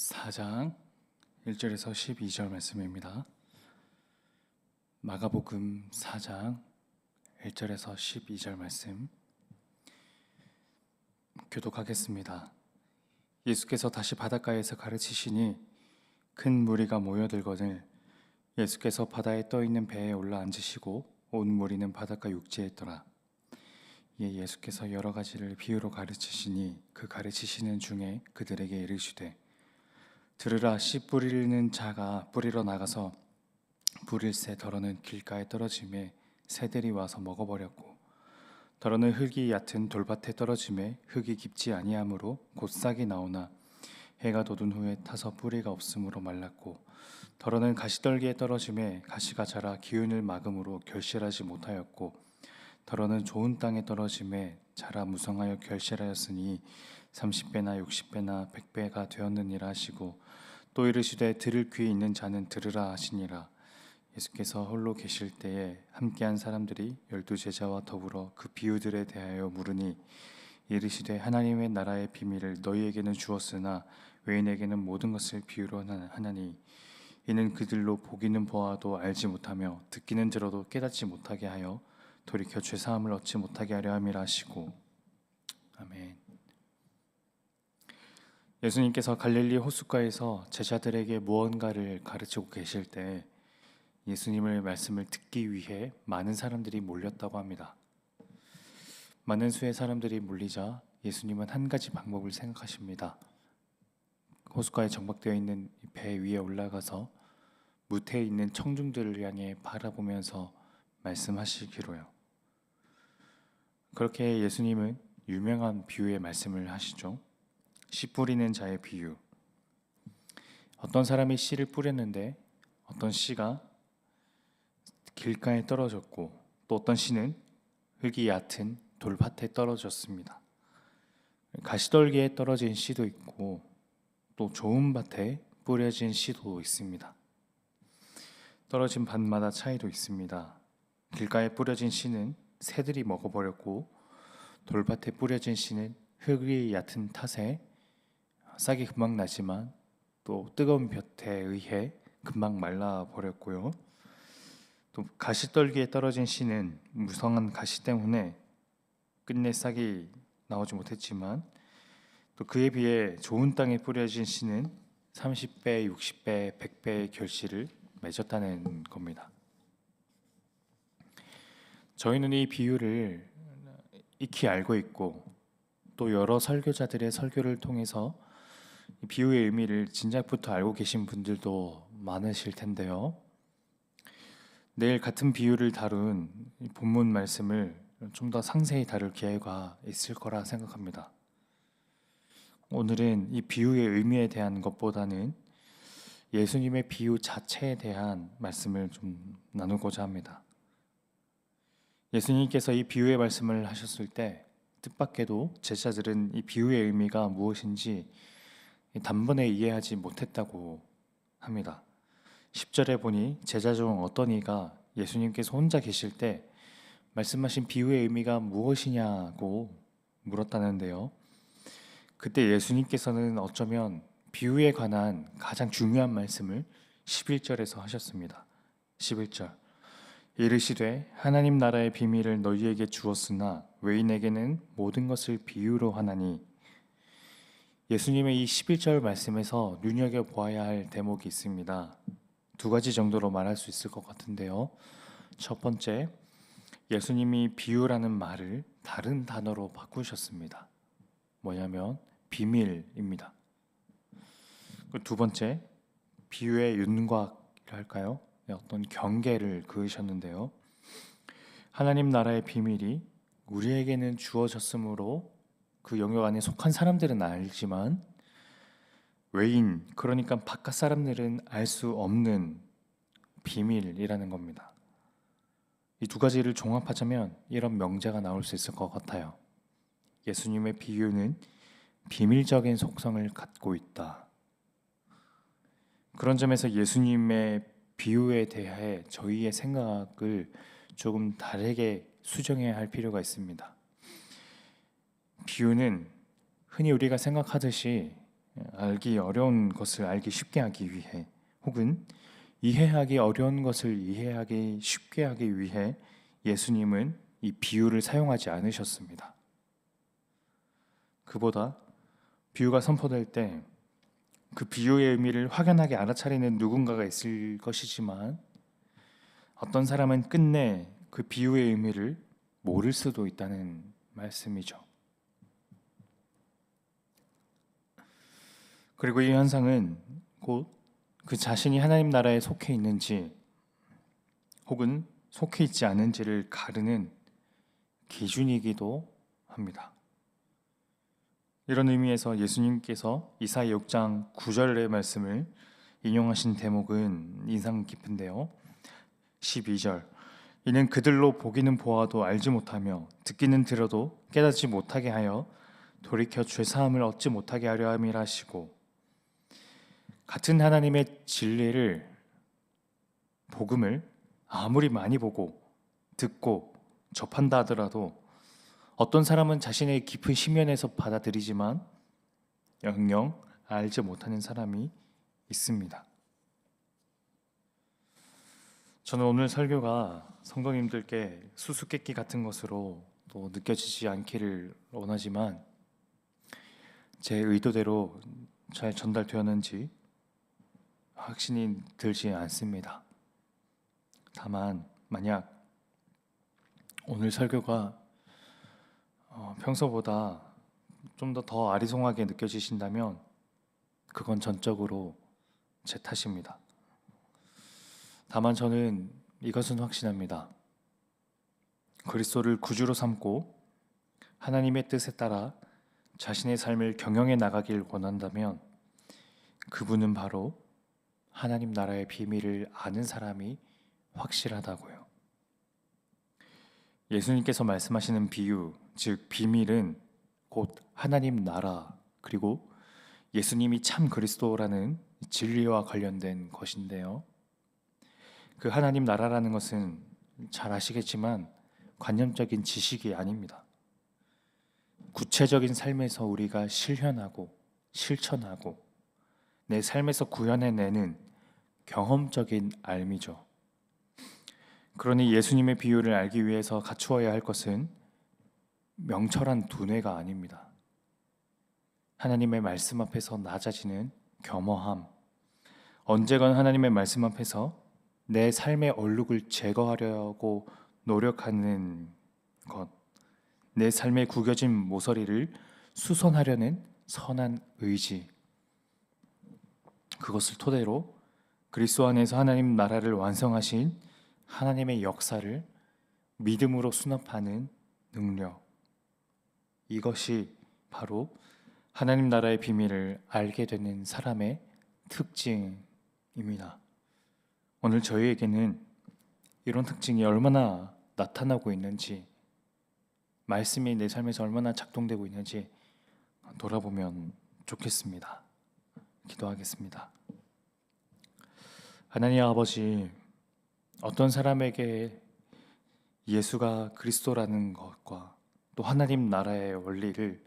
4장 1절에서 12절 말씀입니다. 마가복음 4장 1절에서 12절 말씀 교독하겠습니다. 예수께서 다시 바닷가에서 가르치시니 큰 무리가 모여들거늘 예수께서 바다에 떠있는 배에 올라 앉으시고 온 무리는 바닷가 육지에 있더라. 이에 예수께서 여러 가지를 비유로 가르치시니 그 가르치시는 중에 그들에게 이르시되 들으라. 씨 뿌리는 자가 뿌리러 나가서 뿌릴새 더러는 길가에 떨어짐에 새들이 와서 먹어버렸고 더러는 흙이 얕은 돌밭에 떨어짐에 흙이 깊지 아니하므로 곧 싹이 나오나 해가 돋은 후에 타서 뿌리가 없으므로 말랐고 더러는 가시떨기에 떨어짐에 가시가 자라 기운을 막음으로 결실하지 못하였고 더러는 좋은 땅에 떨어짐에 자라 무성하여 결실하였으니 30배나 60배나 100배가 되었느니라 하시고 또 이르시되 들을 귀 있는 자는 들으라 하시니라. 예수께서 홀로 계실 때에 함께한 사람들이 12제자와 더불어 그 비유들에 대하여 물으니 이르시되 하나님의 나라의 비밀을 너희에게는 주었으나 외인에게는 모든 것을 비유로 하나니 이는 그들로 보기는 보아도 알지 못하며 듣기는 들어도 깨닫지 못하게 하여 돌이켜 죄사함을 얻지 못하게 하려 함이라 하시고 아멘. 예수님께서 갈릴리 호숫가에서 제자들에게 무언가를 가르치고 계실 때 예수님의 말씀을 듣기 위해 많은 사람들이 몰렸다고 합니다. 많은 수의 사람들이 몰리자 예수님은 한 가지 방법을 생각하십니다. 호숫가에 정박되어 있는 배 위에 올라가서 무태에 있는 청중들을 향해 바라보면서 말씀하시기로요. 그렇게 예수님은 유명한 비유의 말씀을 하시죠. 씨 뿌리는 자의 비유. 어떤 사람이 씨를 뿌렸는데 어떤 씨가 길가에 떨어졌고 또 어떤 씨는 흙이 얕은 돌밭에 떨어졌습니다. 가시떨기에 떨어진 씨도 있고 또 좋은 밭에 뿌려진 씨도 있습니다. 떨어진 밭마다 차이도 있습니다. 길가에 뿌려진 씨는 새들이 먹어버렸고 돌밭에 뿌려진 씨는 흙이 얕은 탓에 싹이 금방 나지만 또 뜨거운 볕에 의해 금방 말라버렸고요. 또 가시떨기에 떨어진 씨는 무성한 가시 때문에 끝내 싹이 나오지 못했지만 또 그에 비해 좋은 땅에 뿌려진 씨는 30배, 60배, 100배의 결실을 맺었다는 겁니다. 저희는 이 비유를 익히 알고 있고 또 여러 설교자들의 설교를 통해서 이 비유의 의미를 진작부터 알고 계신 분들도 많으실 텐데요. 내일 같은 비유를 다룬 본문 말씀을 좀 더 상세히 다룰 기회가 있을 거라 생각합니다. 오늘은 이 비유의 의미에 대한 것보다는 예수님의 비유 자체에 대한 말씀을 좀 나누고자 합니다. 예수님께서 이 비유의 말씀을 하셨을 때 뜻밖에도 제자들은 이 비유의 의미가 무엇인지 단번에 이해하지 못했다고 합니다. 10절에 보니 제자 중 어떤 이가 예수님께서 혼자 계실 때 말씀하신 비유의 의미가 무엇이냐고 물었다는데요. 그때 예수님께서는 어쩌면 비유에 관한 가장 중요한 말씀을 11절에서 하셨습니다. 11절 이르시되 하나님 나라의 비밀을 너희에게 주었으나 외인에게는 모든 것을 비유로 하나니. 예수님의 이 11절 말씀에서 눈여겨보아야 할 대목이 있습니다. 두 가지 정도로 말할 수 있을 것 같은데요. 첫 번째, 예수님이 비유라는 말을 다른 단어로 바꾸셨습니다. 뭐냐면 비밀입니다. 두 번째, 비유의 윤곽이랄까요? 어떤 경계를 그으셨는데요. 하나님 나라의 비밀이 우리에게는 주어졌으므로 그 영역 안에 속한 사람들은 알지만 외인, 그러니까 바깥 사람들은 알 수 없는 비밀이라는 겁니다. 이 두 가지를 종합하자면 이런 명제가 나올 수 있을 것 같아요. 예수님의 비유는 비밀적인 속성을 갖고 있다. 그런 점에서 예수님의 비유에 대해 저희의 생각을 조금 다르게 수정해야 할 필요가 있습니다. 비유는 흔히 우리가 생각하듯이 알기 어려운 것을 알기 쉽게 하기 위해, 혹은 이해하기 어려운 것을 이해하기 쉽게 하기 위해 예수님은 이 비유를 사용하지 않으셨습니다. 그보다 비유가 선포될 때 그 비유의 의미를 확연하게 알아차리는 누군가가 있을 것이지만, 어떤 사람은 끝내 그 비유의 의미를 모를 수도 있다는 말씀이죠. 그리고 이 현상은 곧 그 자신이 하나님 나라에 속해 있는지 혹은 속해 있지 않은지를 가르는 기준이기도 합니다. 이런 의미에서 예수님께서 이사야 6장 9절의 말씀을 인용하신 대목은 인상 깊은데요. 12절, 이는 그들로 보기는 보아도 알지 못하며 듣기는 들어도 깨닫지 못하게 하여 돌이켜 죄 사함을 얻지 못하게 하려 함이라 하시고, 같은 하나님의 진리를, 복음을 아무리 많이 보고 듣고 접한다 하더라도 어떤 사람은 자신의 깊은 심연에서 받아들이지만 영영 알지 못하는 사람이 있습니다. 저는 오늘 설교가 성도님들께 수수께끼 같은 것으로 또 느껴지지 않기를 원하지만, 제 의도대로 잘 전달되었는지 확신이 들지 않습니다. 다만 만약 오늘 설교가 평소보다 좀 더 아리송하게 느껴지신다면 그건 전적으로 제 탓입니다. 다만 저는 이것은 확신합니다. 그리스도를 구주로 삼고 하나님의 뜻에 따라 자신의 삶을 경영해 나가길 원한다면 그분은 바로 하나님 나라의 비밀을 아는 사람이 확실하다고요. 예수님께서 말씀하시는 비유, 즉 비밀은 곧 하나님 나라, 그리고 예수님이 참 그리스도라는 진리와 관련된 것인데요. 그 하나님 나라라는 것은 잘 아시겠지만 관념적인 지식이 아닙니다. 구체적인 삶에서 우리가 실현하고 실천하고 내 삶에서 구현해내는 경험적인 알미죠. 그러니 예수님의 비유를 알기 위해서 갖추어야 할 것은 명철한 두뇌가 아닙니다. 하나님의 말씀 앞에서 낮아지는 겸허함, 언제건 하나님의 말씀 앞에서 내 삶의 얼룩을 제거하려고 노력하는 것, 내 삶의 구겨진 모서리를 수선하려는 선한 의지, 그것을 토대로 그리스도 안에서 하나님 나라를 완성하신 하나님의 역사를 믿음으로 수납하는 능력, 이것이 바로 하나님 나라의 비밀을 알게 되는 사람의 특징입니다. 오늘 저희에게는 이런 특징이 얼마나 나타나고 있는지, 말씀이 내 삶에서 얼마나 작동되고 있는지 돌아보면 좋겠습니다. 기도하겠습니다. 하나님 아버지, 어떤 사람에게 예수가 그리스도라는 것과 또 하나님 나라의 원리를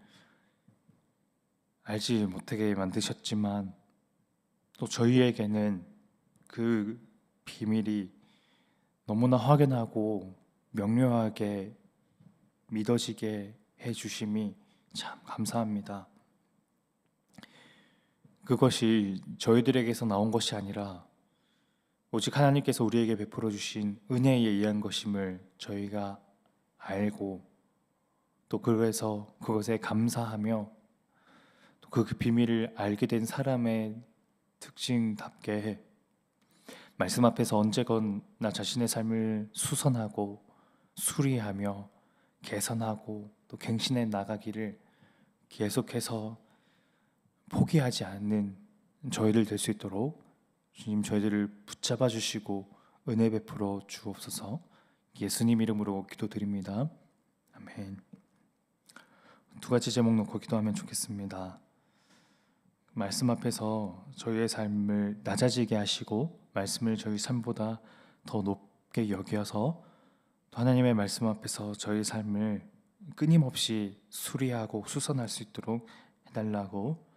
알지 못하게 만드셨지만, 또 저희에게는 그 비밀이 너무나 확연하고 명료하게 믿어지게 해주심이 참 감사합니다. 그것이 저희들에게서 나온 것이 아니라 오직 하나님께서 우리에게 베풀어 주신 은혜에 의한 것임을 저희가 알고, 또 그래서 그것에 감사하며 또 그 비밀을 알게 된 사람의 특징답게 말씀 앞에서 언제건 나 자신의 삶을 수선하고 수리하며 개선하고 또 갱신해 나가기를 계속해서 포기하지 않는 저희들 될 수 있도록 주님 저희들을 붙잡아 주시고 은혜 베풀어 주옵소서. 예수님 이름으로 기도드립니다. 아멘. 두 가지 제목 놓고 기도하면 좋겠습니다. 말씀 앞에서 저희의 삶을 낮아지게 하시고 말씀을 저희 삶보다 더 높게 여겨서 또 하나님의 말씀 앞에서 저희 삶을 끊임없이 수리하고 수선할 수 있도록 해달라고,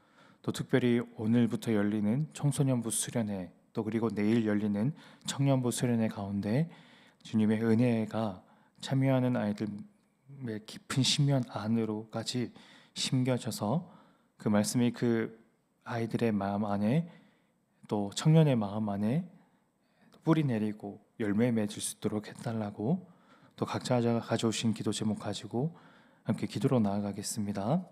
또 특별히 오늘부터 열리는 청소년부 수련회, 또 그리고 내일 열리는 청년부 수련회 가운데 주님의 은혜가 참여하는 아이들의 깊은 심연 안으로까지 심겨져서 그 말씀이 그 아이들의 마음 안에, 또 청년의 마음 안에 뿌리 내리고 열매 맺을 수 있도록 해달라고, 또 각자가 가져오신 기도 제목 가지고 함께 기도로 나아가겠습니다.